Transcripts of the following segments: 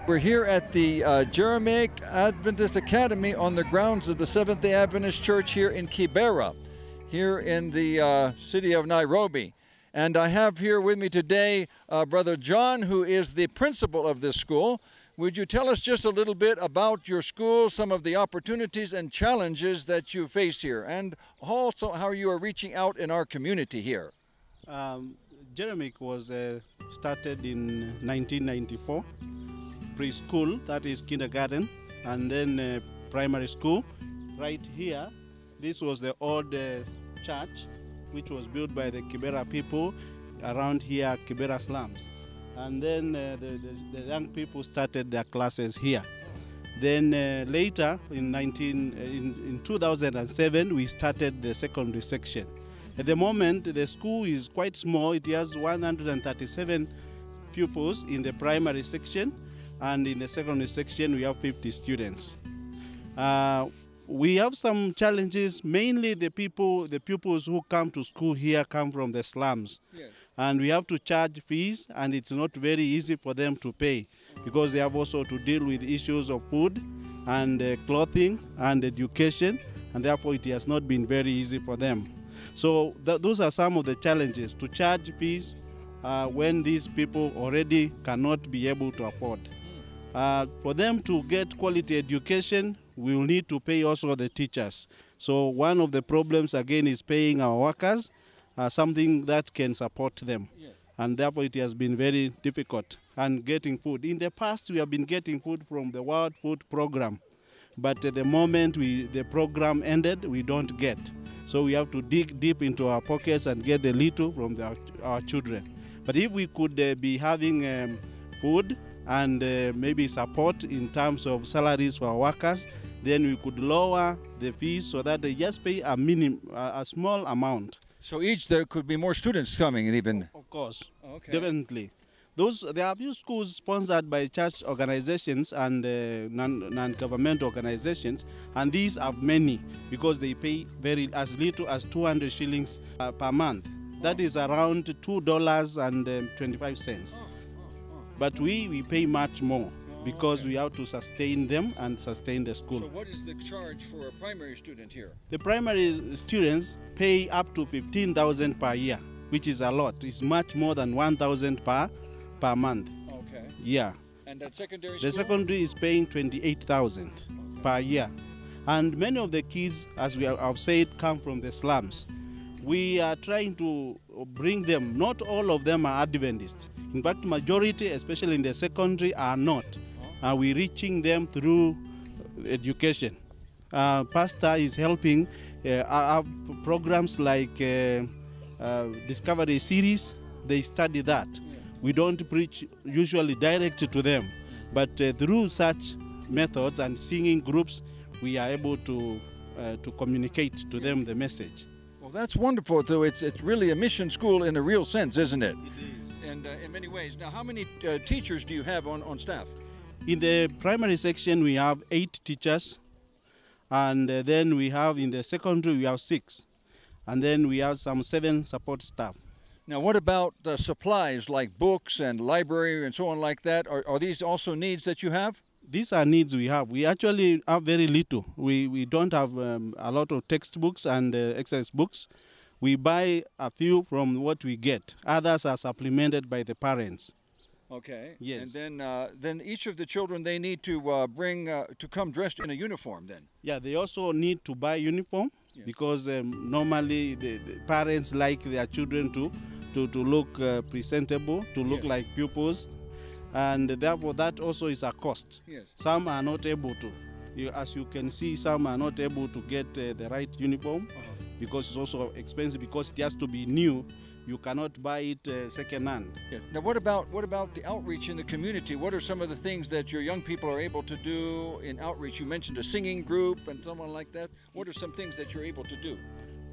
We're here at the Jeremic Adventist Academy on the grounds of the Seventh-day Adventist Church here in Kibera, here in the city of Nairobi. And I have here with me today Brother John, who is the principal of this school. Would you tell us just a little bit about your school, some of the opportunities and challenges that you face here, and also how you are reaching out in our community here? Jeremic was started in 1994. Preschool, that is kindergarten, and then primary school. Right here, this was the old church, which was built by the Kibera people around here, Kibera Slums. And then the young people started their classes here. Then later, in 2007, we started the secondary section. At the moment, the school is quite small. It has 137 pupils in the primary section, and in the secondary section, we have 50 students. We have some challenges. Mainly the pupils who come to school here come from the slums. Yes. And we have to charge fees, and it's not very easy for them to pay because they have also to deal with issues of food and clothing and education, and therefore it has not been very easy for them. So those are some of the challenges, to charge fees when these people already cannot be able to afford. For them to get quality education, we will need to pay also the teachers. So one of the problems again is paying our workers something that can support them. Yes. And therefore it has been very difficult. And getting food. In the past we have been getting food from the World Food Program. But at the moment the program ended, we don't get. So we have to dig deep into our pockets and get a little from our children. But if we could be having food and maybe support in terms of salaries for our workers, then we could lower the fees so that they just pay a small amount. So there could be more students coming even? Of course, okay. Definitely. There are few schools sponsored by church organizations and non-government organizations, and these are many because they pay as little as 200 shillings per month. That is around $2.25. But we pay much more because we have to sustain them and sustain the school. So what is the charge for a primary student here? The primary students pay up to 15,000 per year, which is a lot. It's much more than 1,000 per month. Okay. Yeah. And that secondary school? The secondary is paying 28,000 per year. And many of the kids, as we have said, come from the slums. We are trying to bring them. Not all of them are Adventists. In fact, majority, especially in the secondary, are not. We're reaching them through education. Pastor is helping our programs like Discovery Series. They study that. Yeah. We don't preach usually direct to them, but through such methods and singing groups, we are able to communicate to them the message. Well, that's wonderful, though. It's really a mission school in a real sense, isn't it? It is. And in many ways. Now, how many teachers do you have on staff? In the primary section, we have 8 teachers. And then we have in the secondary, we have 6. And then we have some 7 support staff. Now, what about supplies like books and library and so on like that? Are these also needs that you have? These are needs we have. We actually have very little. We don't have a lot of textbooks and exercise books. We buy a few from what we get. Others are supplemented by the parents. Okay. Yes. And then each of the children, they need to to come dressed in a uniform then? Yeah, they also need to buy uniform. Yes. Because normally the parents like their children to look presentable, to look like pupils. And therefore that also is a cost. Yes. Some are not able to. As you can see, some are not able to get the right uniform because it's also expensive, because it has to be new. You cannot buy it second-hand. Yes. Now what about the outreach in the community? What are some of the things that your young people are able to do in outreach? You mentioned a singing group and someone like that. What are some things that you're able to do?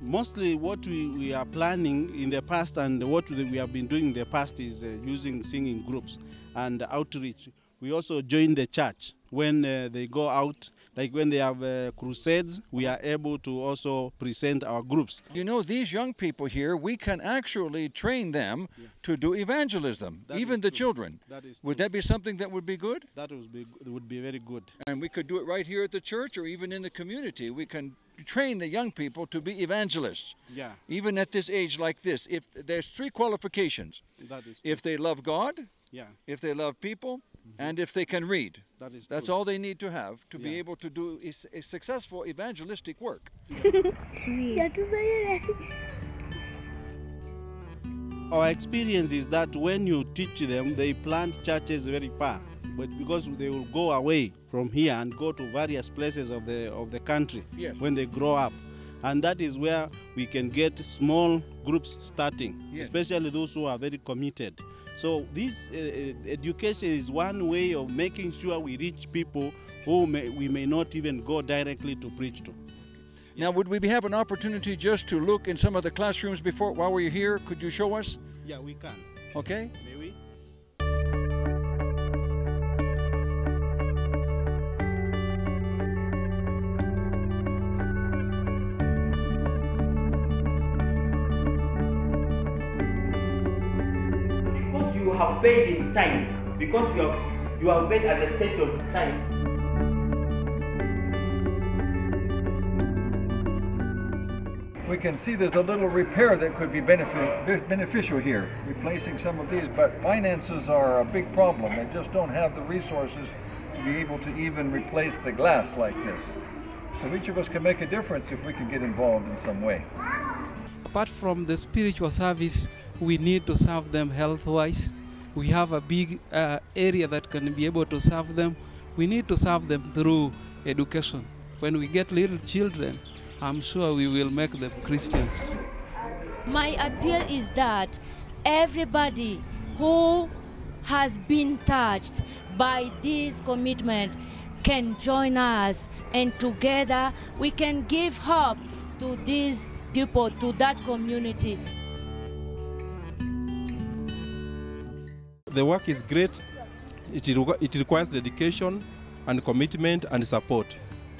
Mostly what we are planning in the past and what we have been doing in the past is using singing groups and outreach. We also join the church. when they go out, like when they have crusades, we are able to also present our groups. You know, these young people here, we can actually train them to do evangelism, even the children. Would that be something that would be good? That would be very good. And we could do it right here at the church or even in the community. We can train the young people to be evangelists, even at this age like this. If there's 3 qualifications, if they love God, if they love people, and if they can read. That's all they need to have to be able to do a successful evangelistic work. Our experience is that when you teach them, they plant churches very far, but because they will go away from here and go to various places of the country when they grow up. And that is where we can get small groups starting, especially those who are very committed. So this education is one way of making sure we reach people who we may not even go directly to preach to. Now, would we have an opportunity just to look in some of the classrooms while we're here? Could you show us? Yeah, we can. Okay. May we? Because you have paid in time, because you have paid at the stage of time. We can see there's a little repair that could be beneficial here, replacing some of these, but finances are a big problem. They just don't have the resources to be able to even replace the glass like this. So each of us can make a difference if we can get involved in some way. Apart from the spiritual service, we need to serve them health-wise. We have a big area that can be able to serve them. We need to serve them through education. When we get little children, I'm sure we will make them Christians. My appeal is that everybody who has been touched by this commitment can join us, and together we can give hope to these people, to that community. The work is great. It requires dedication and commitment and support.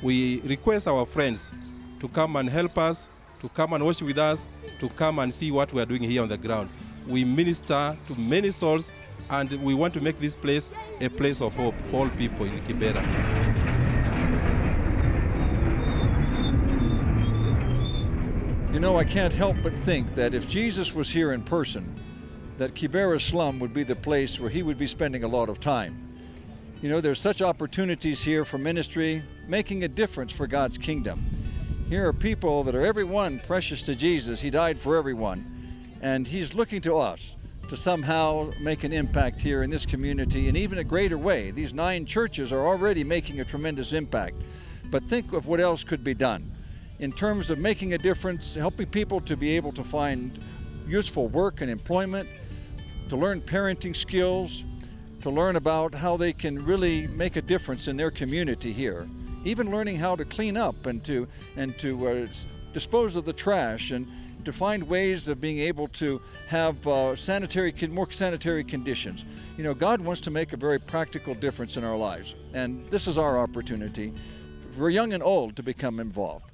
We request our friends to come and help us, to come and worship with us, to come and see what we are doing here on the ground. We minister to many souls, and we want to make this place a place of hope for all people in Kibera. You know, I can't help but think that if Jesus was here in person, that Kibera Slum would be the place where he would be spending a lot of time. You know, there's such opportunities here for ministry, making a difference for God's kingdom. Here are people that are everyone precious to Jesus. He died for everyone. And he's looking to us to somehow make an impact here in this community in even a greater way. These 9 churches are already making a tremendous impact. But think of what else could be done in terms of making a difference, helping people to be able to find useful work and employment, to learn parenting skills, to learn about how they can really make a difference in their community here. Even learning how to clean up and to dispose of the trash, and to find ways of being able to have more sanitary conditions. You know, God wants to make a very practical difference in our lives, and this is our opportunity for young and old to become involved.